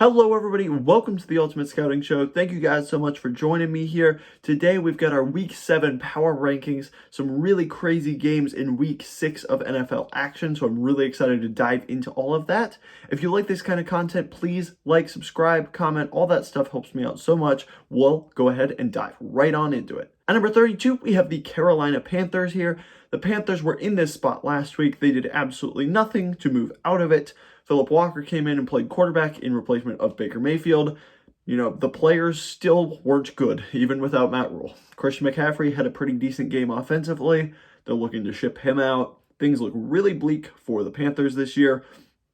Hello everybody, welcome to the Ultimate Scouting Show. Thank you guys so much for joining me here. Today we've got our Week 7 Power Rankings, some really crazy games in Week 6 of NFL action, so I'm really excited to dive into all of that. If you like this kind of content, please like, subscribe, comment, all that stuff helps me out so much. We'll go ahead and dive right on into it. At number 32, we have the Carolina Panthers here. The Panthers were in this spot last week. They did absolutely nothing to move out of it. Philip Walker came in and played quarterback in replacement of Baker Mayfield. The players still weren't good, even without Matt Rule. Christian McCaffrey had a pretty decent game offensively. They're looking to ship him out. Things look really bleak for the Panthers this year.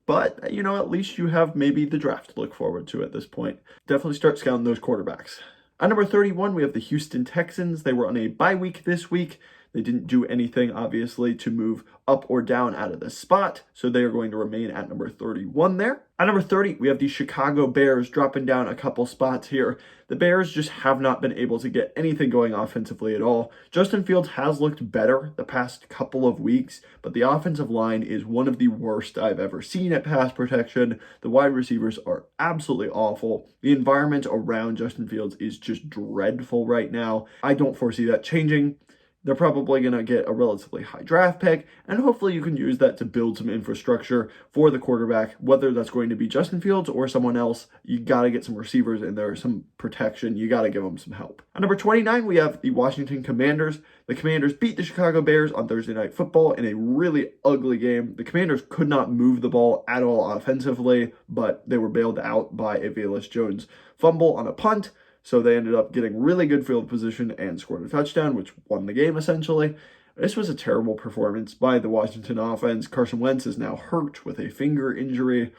But, at least you have maybe the draft to look forward to at this point. Definitely start scouting those quarterbacks. At number 31, we have the Houston Texans. They were on a bye week this week. They didn't do anything, obviously, to move up or down out of this spot, so they are going to remain at number 31 there. At number 30, we have the Chicago Bears dropping down a couple spots here. The Bears just have not been able to get anything going offensively at all. Justin Fields has looked better the past couple of weeks, but the offensive line is one of the worst I've ever seen at pass protection. The wide receivers are absolutely awful. The environment around Justin Fields is just dreadful right now. I don't foresee that changing. They're probably going to get a relatively high draft pick, and hopefully you can use that to build some infrastructure for the quarterback, whether that's going to be Justin Fields or someone else. You got to get some receivers in there, some protection. You got to give them some help. At number 29, we have the Washington Commanders. The Commanders beat the Chicago Bears on Thursday Night Football in a really ugly game. The Commanders could not move the ball at all offensively, but they were bailed out by a Velus Jones fumble on a punt. So they ended up getting really good field position and scored a touchdown, which won the game essentially. This was a terrible performance by the Washington offense. Carson Wentz is now hurt with a finger injury.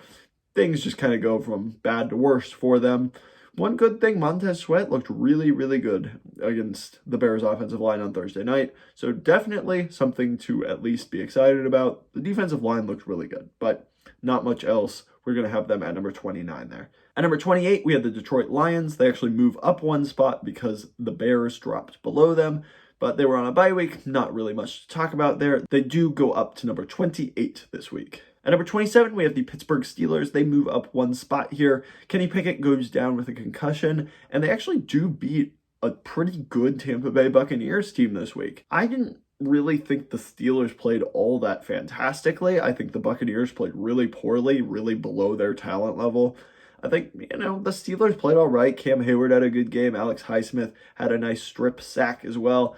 Things just kind of go from bad to worse for them. One good thing, Montez Sweat looked really, really good against the Bears offensive line on Thursday night. So definitely something to at least be excited about. The defensive line looked really good, but not much else. We're going to have them at number 29 there. At number 28, we had the Detroit Lions. They actually move up one spot because the Bears dropped below them, but they were on a bye week. Not really much to talk about there. They do go up to number 28 this week. At number 27, we have the Pittsburgh Steelers. They move up one spot here. Kenny Pickett goes down with a concussion, and they actually do beat a pretty good Tampa Bay Buccaneers team this week. I didn't really think the Steelers played all that fantastically. I think the Buccaneers played really poorly, really below their talent level. I think, the Steelers played all right. Cam Hayward had a good game. Alex Highsmith had a nice strip sack as well.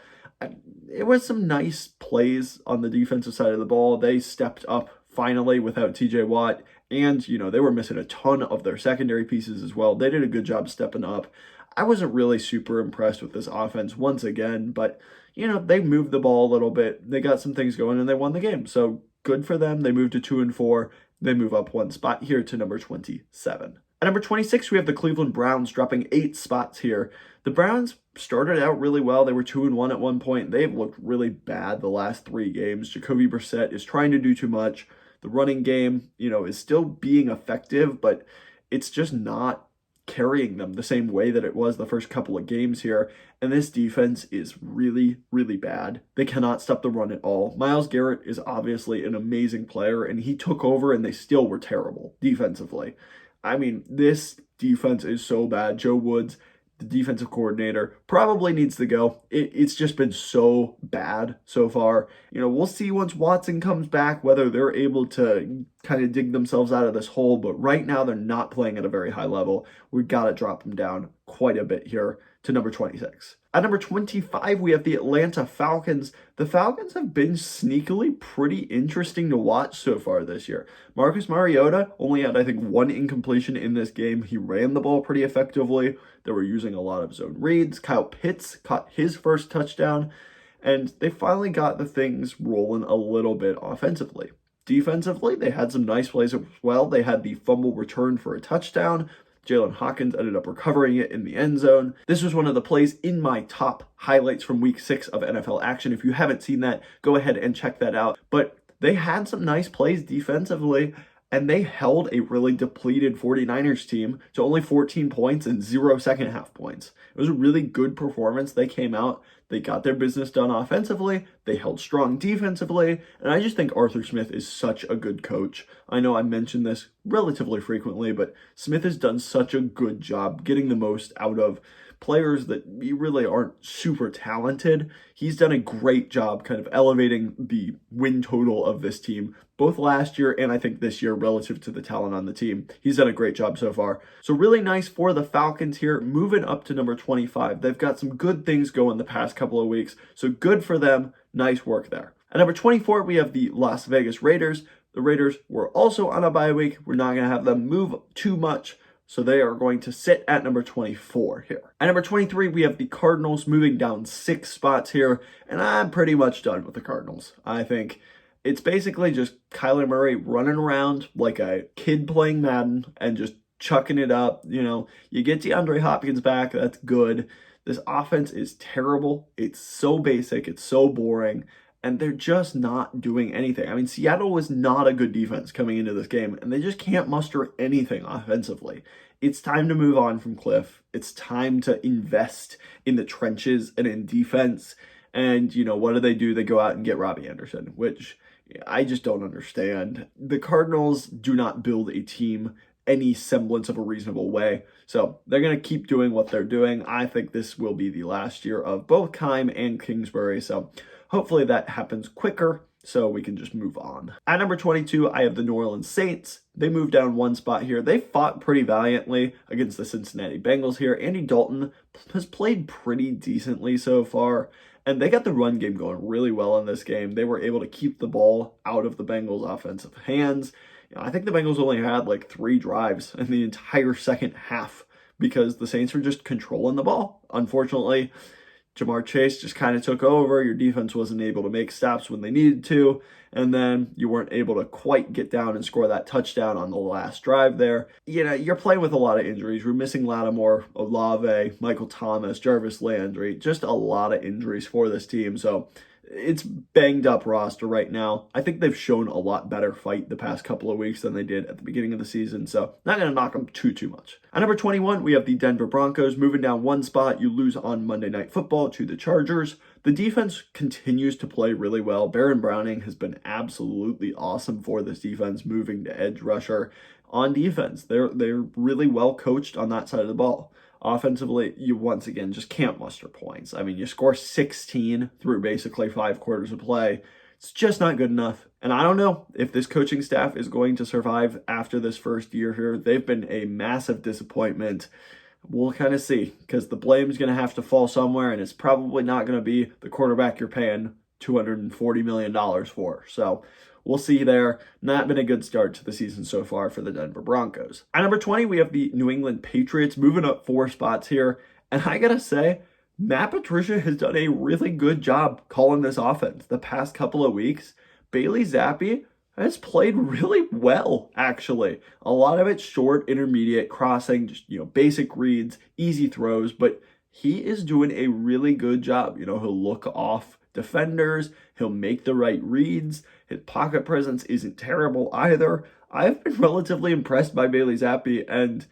It was some nice plays on the defensive side of the ball. They stepped up finally without TJ Watt, and, they were missing a ton of their secondary pieces as well. They did a good job stepping up. I wasn't really super impressed with this offense once again, but, they moved the ball a little bit. They got some things going, and they won the game. So good for them. They moved to 2-4. They move up one spot here to number 27. At number 26, we have the Cleveland Browns dropping 8 spots here. The Browns started out really well. They were 2-1 at one point. They've looked really bad the last 3 games. Jacoby Brissett is trying to do too much. The running game, is still being effective, but it's just not carrying them the same way that it was the first couple of games here. And this defense is really, really bad. They cannot stop the run at all. Myles Garrett is obviously an amazing player, and he took over, and they still were terrible defensively. This defense is so bad. Joe Woods, the defensive coordinator, probably needs to go. It's just been so bad so far. We'll see once Watson comes back whether they're able to kind of dig themselves out of this hole, but right now they're not playing at a very high level. We've got to drop them down quite a bit here to number 26. At number 25, we have the Atlanta Falcons. The Falcons have been sneakily pretty interesting to watch so far this year. Marcus Mariota only had, I think, 1 incompletion in this game. He ran the ball pretty effectively. They were using a lot of zone reads. Kyle Pitts caught his first touchdown, and they finally got the things rolling a little bit offensively. Defensively, they had some nice plays as well. They had the fumble return for a touchdown. Jalen Hawkins ended up recovering it in the end zone. This was one of the plays in my top highlights from week 6 of NFL action. If you haven't seen that, go ahead and check that out. But they had some nice plays defensively, and they held a really depleted 49ers team to only 14 points and 0 second half points. It was a really good performance. They came out, They got their business done offensively. They held strong defensively. And I just think Arthur Smith is such a good coach. I know I mention this relatively frequently, but Smith has done such a good job getting the most out of players that really aren't super talented. He's done a great job kind of elevating the win total of this team, both last year and I think this year relative to the talent on the team. He's done a great job so far. So really nice for the Falcons here, moving up to number 25. They've got some good things going the past couple of weeks, so good for them. Nice work there. At number 24, we have the Las Vegas Raiders. The Raiders were also on a bye week. We're not going to have them move too much, so they are going to sit at number 24 here. At number 23, we have the Cardinals moving down 6 spots here, and I'm pretty much done with the Cardinals. I think it's basically just Kyler Murray running around like a kid playing Madden and just chucking it up. You get DeAndre Hopkins back, that's good. This offense is terrible. It's so basic, it's so boring, and they're just not doing anything. I mean, Seattle was not a good defense coming into this game, and they just can't muster anything offensively. It's time to move on from Cliff. It's time to invest in the trenches and in defense. And, what do? They go out and get Robbie Anderson, which I just don't understand. The Cardinals do not build a team any semblance of a reasonable way. So they're going to keep doing what they're doing. I think this will be the last year of both Keim and Kingsbury. So hopefully that happens quicker so we can just move on. At number 22, I have the New Orleans Saints. They moved down 1 spot here. They fought pretty valiantly against the Cincinnati Bengals here. Andy Dalton has played pretty decently so far, and they got the run game going really well in this game. They were able to keep the ball out of the Bengals' offensive hands. I think the Bengals only had like 3 drives in the entire second half because the Saints were just controlling the ball. Unfortunately, Jamar Chase just kind of took over. Your defense wasn't able to make stops when they needed to, and then you weren't able to quite get down and score that touchdown on the last drive there. You're playing with a lot of injuries. We're missing Lattimore, Olave, Michael Thomas, Jarvis Landry, just a lot of injuries for this team. So it's banged up roster right now. I think they've shown a lot better fight the past couple of weeks than they did at the beginning of the season, so not going to knock them too much. At number 21, we have the Denver Broncos moving down 1 spot. You lose on Monday Night Football to the Chargers. The defense continues to play really well. Baron Browning has been absolutely awesome for this defense, moving to edge rusher on defense. They're really well coached on that side of the ball. Offensively, you once again just can't muster points. I mean, you score 16 through basically 5 quarters of play. It's just not good enough. And I don't know if this coaching staff is going to survive after this first year here. They've been a massive disappointment. We'll kind of see, because the blame is going to have to fall somewhere, and it's probably not going to be the quarterback you're paying $240 million for. So we'll see there. Not been a good start to the season so far for the Denver Broncos. At number 20, we have the New England Patriots moving up 4 spots here. And I gotta say, Matt Patricia has done a really good job calling this offense. The past couple of weeks, Bailey Zappi has played really well, actually. A lot of it's short, intermediate, crossing, just, basic reads, easy throws, but he is doing a really good job. He'll look off defenders, he'll make the right reads. His pocket presence isn't terrible either. I've been relatively impressed by Bailey Zappi, and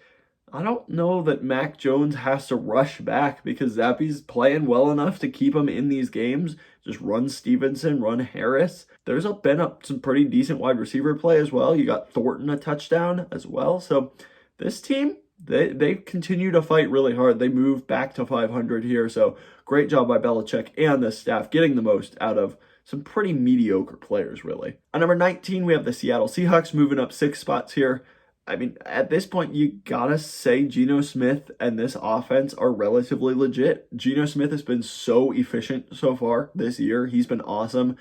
I don't know that Mac Jones has to rush back because Zappi's playing well enough to keep him in these games. Just run Stevenson, run Harris. There's been some pretty decent wide receiver play as well. You got Thornton a touchdown as well. So this team, they continue to fight really hard. They move back to 500 here. So great job by Belichick and the staff getting the most out of some pretty mediocre players, really. At number 19, we have the Seattle Seahawks moving up 6 spots here. I mean, at this point, you gotta say Geno Smith and this offense are relatively legit. Geno Smith has been so efficient so far this year. He's been awesome.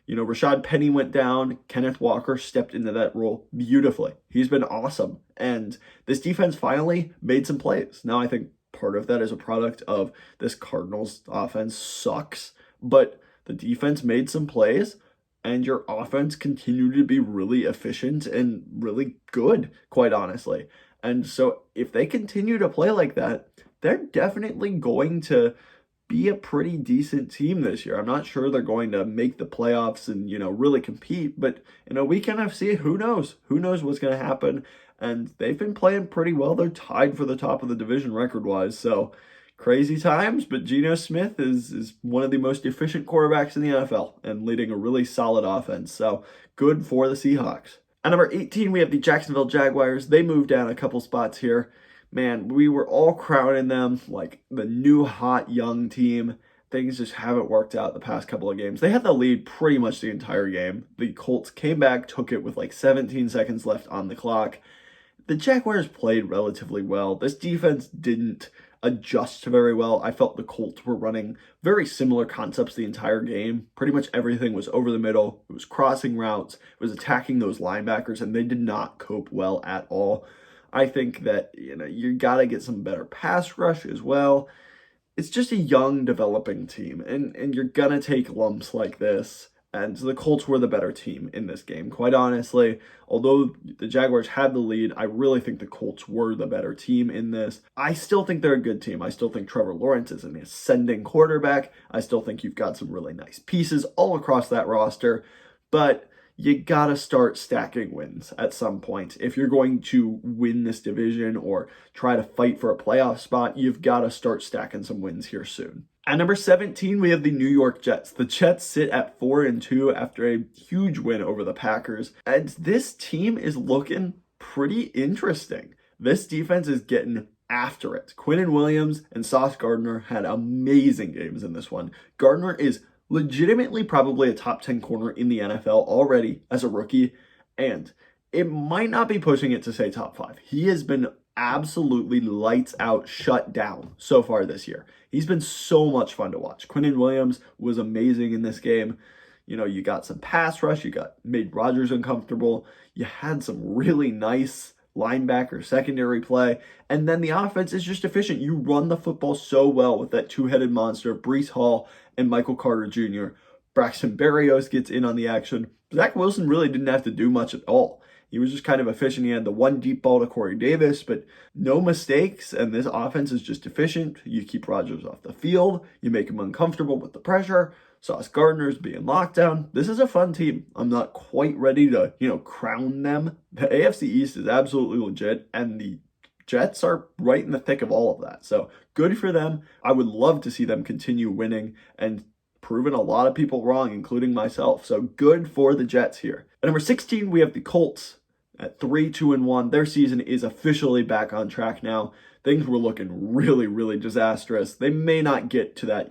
Rashad Penny went down. Kenneth Walker stepped into that role beautifully. He's been awesome. And this defense finally made some plays. Now, I think part of that is a product of this Cardinals offense sucks, but the defense made some plays, and your offense continued to be really efficient and really good, quite honestly. And so if they continue to play like that, they're definitely going to be a pretty decent team this year. I'm not sure they're going to make the playoffs and, really compete, but in a week NFC, who knows? Who knows what's going to happen? And they've been playing pretty well. They're tied for the top of the division record-wise, so crazy times, but Geno Smith is one of the most efficient quarterbacks in the NFL and leading a really solid offense. So good for the Seahawks. At number 18, we have the Jacksonville Jaguars. They moved down a couple spots here. Man, we were all crowning them like the new hot young team. Things just haven't worked out the past couple of games. They had the lead pretty much the entire game. The Colts came back, took it with like 17 seconds left on the clock. The Jaguars played relatively well. This defense didn't adjust very well. I felt the Colts were running very similar concepts the entire game. Pretty much everything was over the middle. It was crossing routes. It was attacking those linebackers, and they did not cope well at all. I think that, you got to get some better pass rush as well. It's just a young, developing team, and you're going to take lumps like this. And so the Colts were the better team in this game. Quite honestly, although the Jaguars had the lead, I really think the Colts were the better team in this. I still think they're a good team. I still think Trevor Lawrence is an ascending quarterback. I still think you've got some really nice pieces all across that roster. But you gotta start stacking wins at some point. If you're going to win this division or try to fight for a playoff spot, you've got to start stacking some wins here soon. At number 17, we have the New York Jets. The Jets sit at 4-2 after a huge win over the Packers. And this team is looking pretty interesting. This defense is getting after it. Quinnen Williams and Sauce Gardner had amazing games in this one. Gardner is legitimately probably a top 10 corner in the NFL already as a rookie, and it might not be pushing it to say top 5. He has been absolutely lights out, shut down so far this year. He's been so much fun to watch. Quinnen Williams was amazing in this game. You got some pass rush, made Rodgers uncomfortable. You had some really nice linebacker secondary play, and then the offense is just efficient. You run the football so well with that two-headed monster, Breece Hall and Michael Carter Jr. Braxton Berrios gets in on the action. Zach Wilson really didn't have to do much at all. He was just kind of efficient. He had the one deep ball to Corey Davis, but no mistakes, and this offense is just efficient. You keep Rodgers off the field. You make him uncomfortable with the pressure. Sauce Gardner's being locked down. This is a fun team. I'm not quite ready to, crown them. The AFC East is absolutely legit, and the Jets are right in the thick of all of that. So good for them. I would love to see them continue winning and proving a lot of people wrong, including myself. So good for the Jets here. At number 16, we have the Colts at 3-2-1. Their season is officially back on track now. Things were looking really, really disastrous. They may not get to that,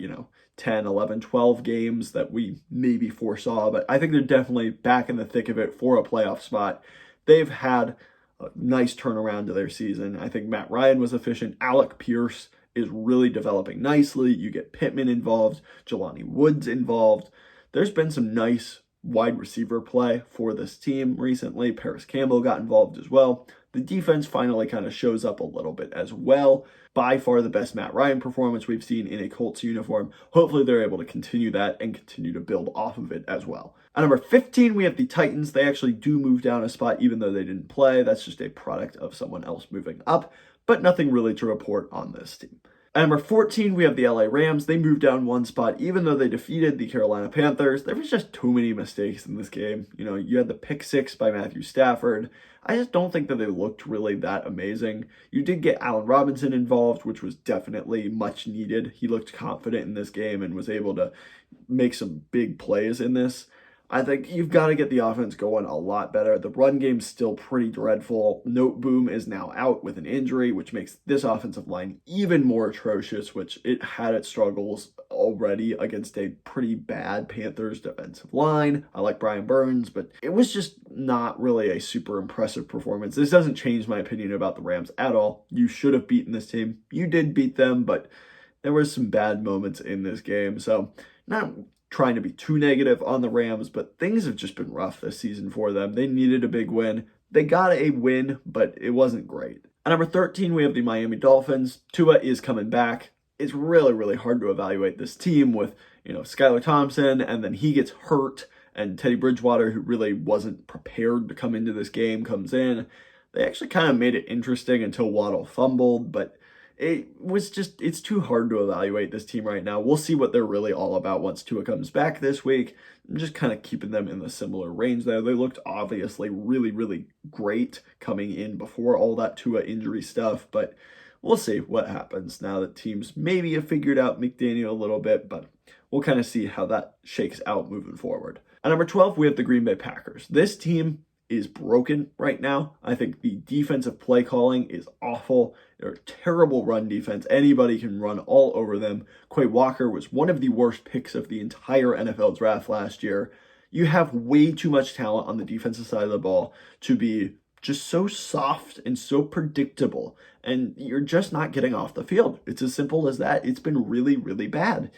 10, 11, 12 games that we maybe foresaw, but I think they're definitely back in the thick of it for a playoff spot. They've had a nice turnaround to their season. I think Matt Ryan was efficient. Alec Pierce is really developing nicely. You get Pittman involved, Jelani Woods involved. There's been some nice wide receiver play for this team recently. Paris Campbell got involved as well. The defense finally kind of shows up a little bit as well. By far the best Matt Ryan performance we've seen in a Colts uniform. Hopefully they're able to continue that and continue to build off of it as well. At number 15, we have the Titans. They actually do move down a spot even though they didn't play. That's just a product of someone else moving up, but nothing really to report on this team. At number 14, we have the LA Rams. They moved down one spot, even though they defeated the Carolina Panthers. There was just too many mistakes in this game. You had the pick six by Matthew Stafford. I just don't think that they looked really that amazing. You did get Allen Robinson involved, which was definitely much needed. He looked confident in this game and was able to make some big plays in this. I think you've got to get the offense going a lot better. The run game's still pretty dreadful. Noteboom is now out with an injury, which makes this offensive line even more atrocious, which it had its struggles already against a pretty bad Panthers defensive line. I like Brian Burns, but it was just not really a super impressive performance. This doesn't change my opinion about the Rams at all. You should have beaten this team. You did beat them, but there were some bad moments in this game. So not trying to be too negative on the Rams, but things have just been rough this season for them. They needed a big win. They got a win, but it wasn't great. At number 13, we have the Miami Dolphins. Tua is coming back. It's really, really hard to evaluate this team with, Skylar Thompson, and then he gets hurt, and Teddy Bridgewater, who really wasn't prepared to come into this game, comes in. They actually kind of made it interesting until Waddle fumbled, but it's too hard to evaluate this team right now. We'll see what they're really all about once Tua comes back this week. I'm just kind of keeping them in the similar range there. They looked obviously really, really great coming in before all that Tua injury stuff, but we'll see what happens now that teams maybe have figured out McDaniel a little bit, but we'll kind of see how that shakes out moving forward. At number 12, we have the Green Bay Packers. This team is broken right now. I think the defensive play calling is awful. They're a terrible run defense. Anybody can run all over them. Quay Walker was one of the worst picks of the entire NFL draft last year. You have way too much talent on the defensive side of the ball to be just so soft and so predictable, and you're just not getting off the field. It's as simple as that. It's been really, really bad.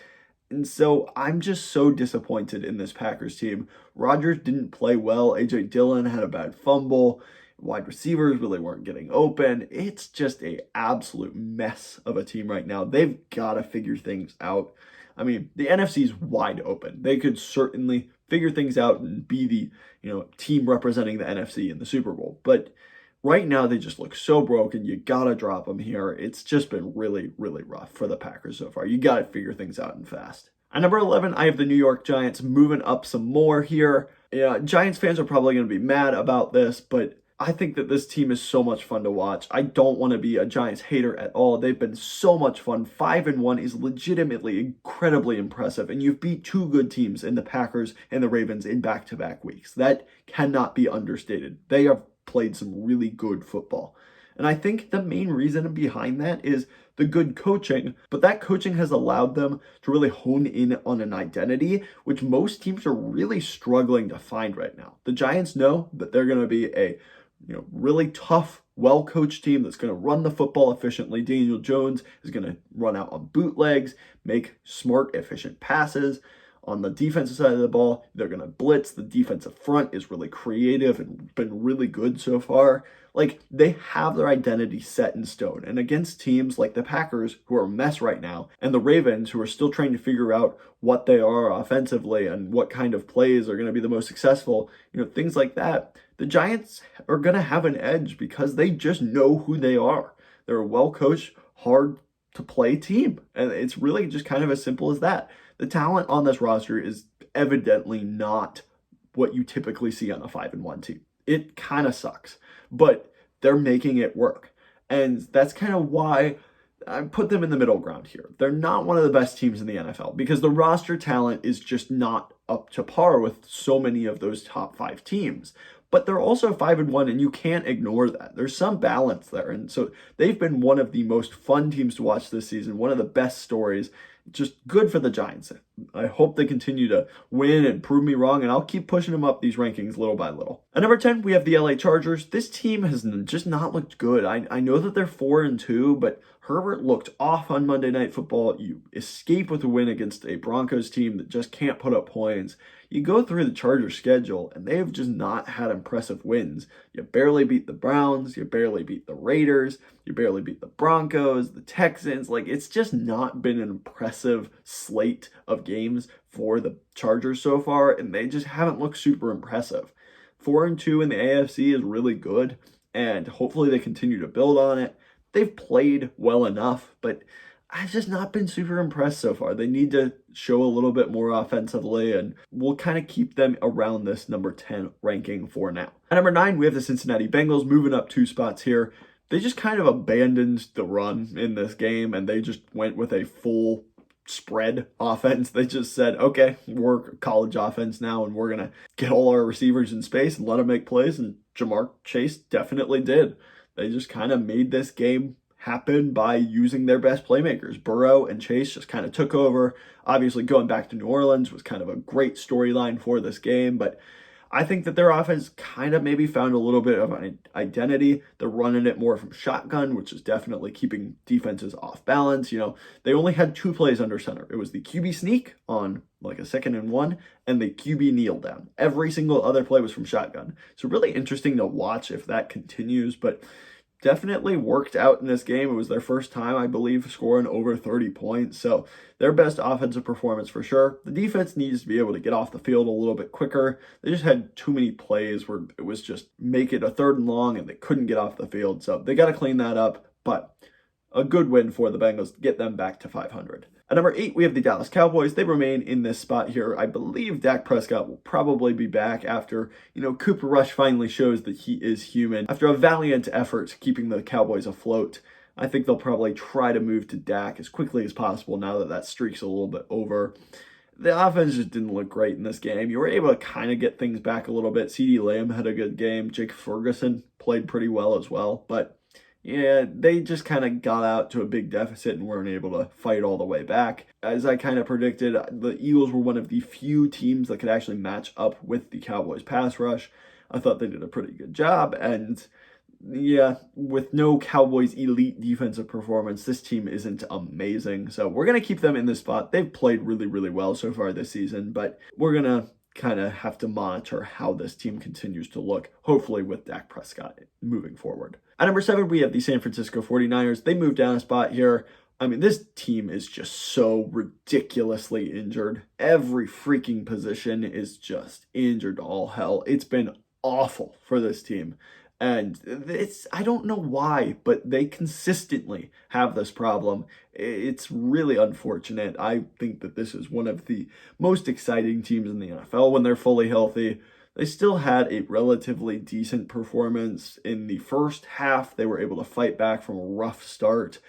And so I'm just so disappointed in this Packers team. Rodgers didn't play well. A.J. Dillon had a bad fumble. Wide receivers really weren't getting open. It's just an absolute mess of a team right now. They've got to figure things out. I mean, the NFC is wide open. They could certainly figure things out and be the, team representing the NFC in the Super Bowl. But right now, they just look so broken. You got to drop them here. It's just been really, really rough for the Packers so far. You got to figure things out and fast. At number 11, I have the New York Giants moving up some more here. Yeah, Giants fans are probably going to be mad about this, but I think that this team is so much fun to watch. I don't want to be a Giants hater at all. They've been so much fun. 5-1 is legitimately incredibly impressive, and you've beat two good teams in the Packers and the Ravens in back-to-back weeks. That cannot be understated. They have played some really good football. And I think the main reason behind that is the good coaching, but that coaching has allowed them to really hone in on an identity, which most teams are really struggling to find right now. The Giants know that they're going to be a really tough, well-coached team that's going to run the football efficiently. Daniel Jones is going to run out on bootlegs, make smart, efficient passes. On the defensive side of the ball, they're going to blitz. The defensive front is really creative and been really good so far. Like, they have their identity set in stone. And against teams like the Packers, who are a mess right now, and the Ravens, who are still trying to figure out what they are offensively and what kind of plays are going to be the most successful, things like that, the Giants are going to have an edge because they just know who they are. They're a well-coached, hard-to-play team. And it's really just kind of as simple as that. The talent on this roster is evidently not what you typically see on a 5-1 team. It kind of sucks, but they're making it work. And that's kind of why I put them in the middle ground here. They're not one of the best teams in the NFL because the roster talent is just not up to par with so many of those top 5 teams. But they're also 5-1, and you can't ignore that. There's some balance there. And so they've been one of the most fun teams to watch this season, one of the best stories. Just good for the Giants. I hope they continue to win and prove me wrong, and I'll keep pushing them up these rankings little by little. At number 10, we have the LA Chargers. This team has just not looked good. I know that they're 4-2, but Herbert looked off on Monday Night Football. You escape with a win against a Broncos team that just can't put up points. You go through the Chargers schedule, and they have just not had impressive wins. You barely beat the Browns. You barely beat the Raiders. You barely beat the Broncos, the Texans. It's just not been an impressive slate of games for the Chargers so far, and they just haven't looked super impressive. 4-2 in the AFC is really good, and hopefully they continue to build on it. They've played well enough, but I've just not been super impressed so far. They need to show a little bit more offensively, and we'll kind of keep them around this number 10 ranking for now. At number 9, we have the Cincinnati Bengals moving up 2 spots here. They just kind of abandoned the run in this game, and they just went with a full spread offense. They just said, okay, we're a college offense now, and we're going to get all our receivers in space and let them make plays, and Jamar Chase definitely did. They just kind of made this game happen by using their best playmakers. Burrow and Chase just kind of took over. Obviously, going back to New Orleans was kind of a great storyline for this game, but I think that their offense kind of maybe found a little bit of an identity. They're running it more from shotgun, which is definitely keeping defenses off balance. They only had 2 plays under center. It was the QB sneak on like a 2nd and 1 and the QB kneel down. Every single other play was from shotgun. So really interesting to watch if that continues, but definitely worked out in this game. It was their first time, I believe, scoring over 30 points. So their best offensive performance for sure. The defense needs to be able to get off the field a little bit quicker. They just had too many plays where it was just make it a 3rd and long and they couldn't get off the field. So they got to clean that up, but a good win for the Bengals to get them back to 500. At number 8, we have the Dallas Cowboys. They remain in this spot here. I believe Dak Prescott will probably be back after, Cooper Rush finally shows that he is human. After a valiant effort keeping the Cowboys afloat, I think they'll probably try to move to Dak as quickly as possible now that that streak's a little bit over. The offense just didn't look great in this game. You were able to kind of get things back a little bit. CeeDee Lamb had a good game. Jake Ferguson played pretty well as well. But yeah, they just kind of got out to a big deficit and weren't able to fight all the way back. As I kind of predicted, the Eagles were one of the few teams that could actually match up with the Cowboys pass rush. I thought they did a pretty good job, and yeah, with no Cowboys elite defensive performance, this team isn't amazing. So we're going to keep them in this spot. They've played really, really well so far this season, but we're going to kind of have to monitor how this team continues to look, hopefully with Dak Prescott moving forward. At number 7, we have the San Francisco 49ers. They moved down a spot here. I mean, this team is just so ridiculously injured. Every freaking position is just injured to all hell. It's been awful for this team. And I don't know why, but they consistently have this problem. It's really unfortunate. I think that this is one of the most exciting teams in the NFL when they're fully healthy. They still had a relatively decent performance in the first half. They were able to fight back from a rough start,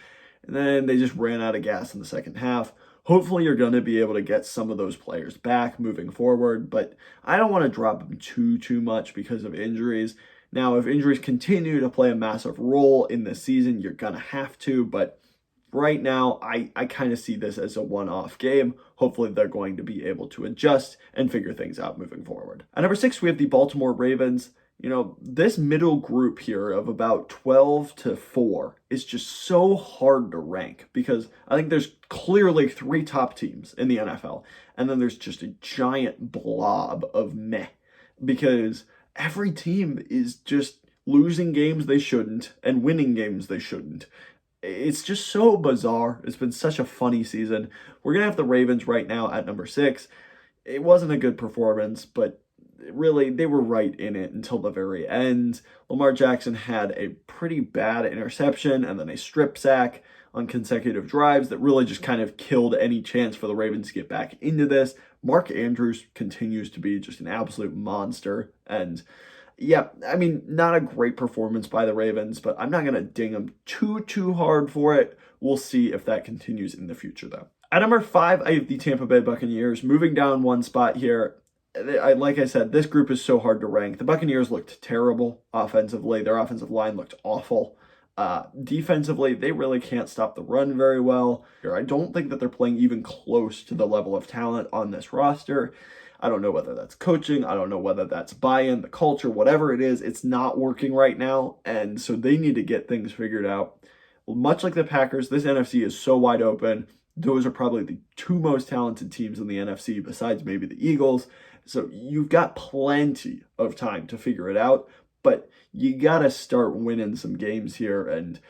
and then they just ran out of gas in the second half. Hopefully you're going to be able to get some of those players back moving forward, but I don't want to drop them too much because of injuries. Now, if injuries continue to play a massive role in this season, you're going to have to, but right now, I kind of see this as a one-off game. Hopefully, they're going to be able to adjust and figure things out moving forward. At number 6, we have the Baltimore Ravens. You know, this middle group here of about 12 to 4 is just so hard to rank because I think there's clearly 3 top teams in the NFL, and then there's just a giant blob of meh because every team is just losing games they shouldn't and winning games they shouldn't. It's just so bizarre. It's been such a funny season. We're going to have the Ravens right now at number 6. It wasn't a good performance, but really they were right in it until the very end. Lamar Jackson had a pretty bad interception and then a strip sack on consecutive drives that really just kind of killed any chance for the Ravens to get back into this. Mark Andrews continues to be just an absolute monster. And yeah, I mean, not a great performance by the Ravens, but I'm not going to ding them too hard for it. We'll see if that continues in the future, though. At number 5, I have the Tampa Bay Buccaneers. Moving down one spot here. Like I said, this group is so hard to rank. The Buccaneers looked terrible offensively. Their offensive line looked awful. Defensively, they really can't stop the run very well. I don't think that they're playing even close to the level of talent on this roster. I don't know whether that's coaching. I don't know whether that's buy-in, the culture, whatever it is. It's not working right now, and so they need to get things figured out. Much like the Packers, this NFC is so wide open. Those are probably the 2 most talented teams in the NFC besides maybe the Eagles. So you've got plenty of time to figure it out, but you got to start winning some games here and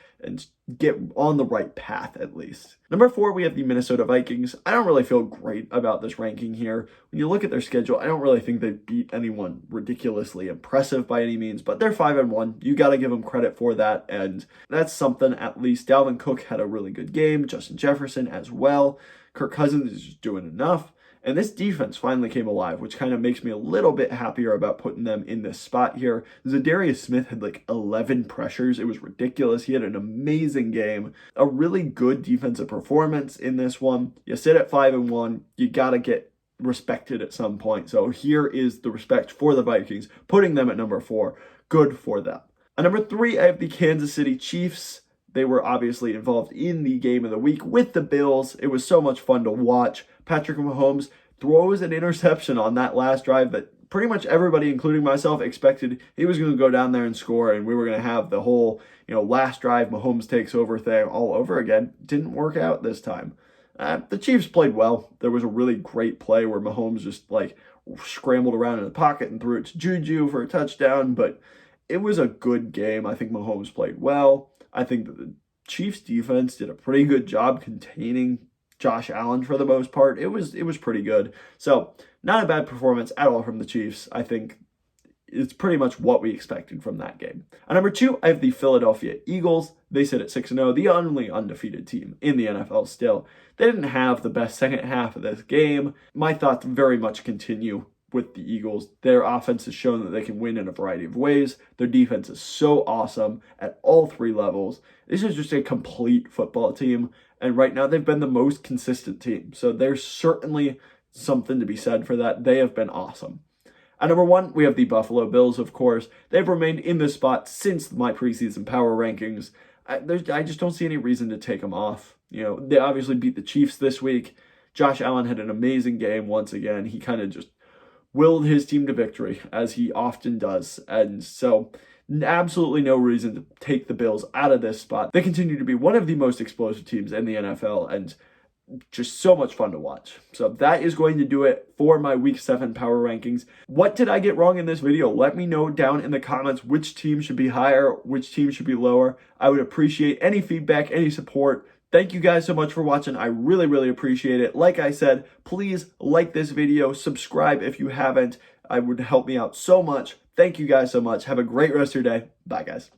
get on the right path at least. Number 4, we have the Minnesota Vikings. I don't really feel great about this ranking here. When you look at their schedule, I don't really think they beat anyone ridiculously impressive by any means, but they're 5-1. You got to give them credit for that, and that's something at least. Dalvin Cook had a really good game. Justin Jefferson as well. Kirk Cousins is just doing enough. And this defense finally came alive, which kind of makes me a little bit happier about putting them in this spot here. Zadarius Smith had like 11 pressures. It was ridiculous. He had an amazing game. A really good defensive performance in this one. You sit at 5-1. You got to get respected at some point. So here is the respect for the Vikings, putting them at number 4. Good for them. At number 3, I have the Kansas City Chiefs. They were obviously involved in the game of the week with the Bills. It was so much fun to watch. Patrick Mahomes throws an interception on that last drive that pretty much everybody, including myself, expected he was going to go down there and score, and we were going to have the whole, last drive Mahomes takes over thing all over again. Didn't work out this time. The Chiefs played well. There was a really great play where Mahomes just scrambled around in the pocket and threw it to Juju for a touchdown, but it was a good game. I think Mahomes played well. I think that the Chiefs defense did a pretty good job containing Josh Allen for the most part. It was pretty good. So not a bad performance at all from the Chiefs. I think it's pretty much what we expected from that game. At number 2, I have the Philadelphia Eagles. They sit at 6-0, the only undefeated team in the NFL still. They didn't have the best second half of this game. My thoughts very much continue with the Eagles. Their offense has shown that they can win in a variety of ways. Their defense is so awesome at all three levels. This is just a complete football team. And right now they've been the most consistent team. So there's certainly something to be said for that. They have been awesome. At number 1, we have the Buffalo Bills, of course. They've remained in this spot since my preseason power rankings. I just don't see any reason to take them off. They obviously beat the Chiefs this week. Josh Allen had an amazing game once again. He kind of just willed his team to victory, as he often does. And so absolutely no reason to take the Bills out of this spot. They continue to be one of the most explosive teams in the NFL and just so much fun to watch. So that is going to do it for my Week 7 power rankings. What did I get wrong in this video? Let me know down in the comments which team should be higher, which team should be lower. I would appreciate any feedback, any support. Thank you guys so much for watching. I really, really appreciate it. Like I said, please like this video, subscribe if you haven't. It would help me out so much. Thank you guys so much. Have a great rest of your day. Bye, guys.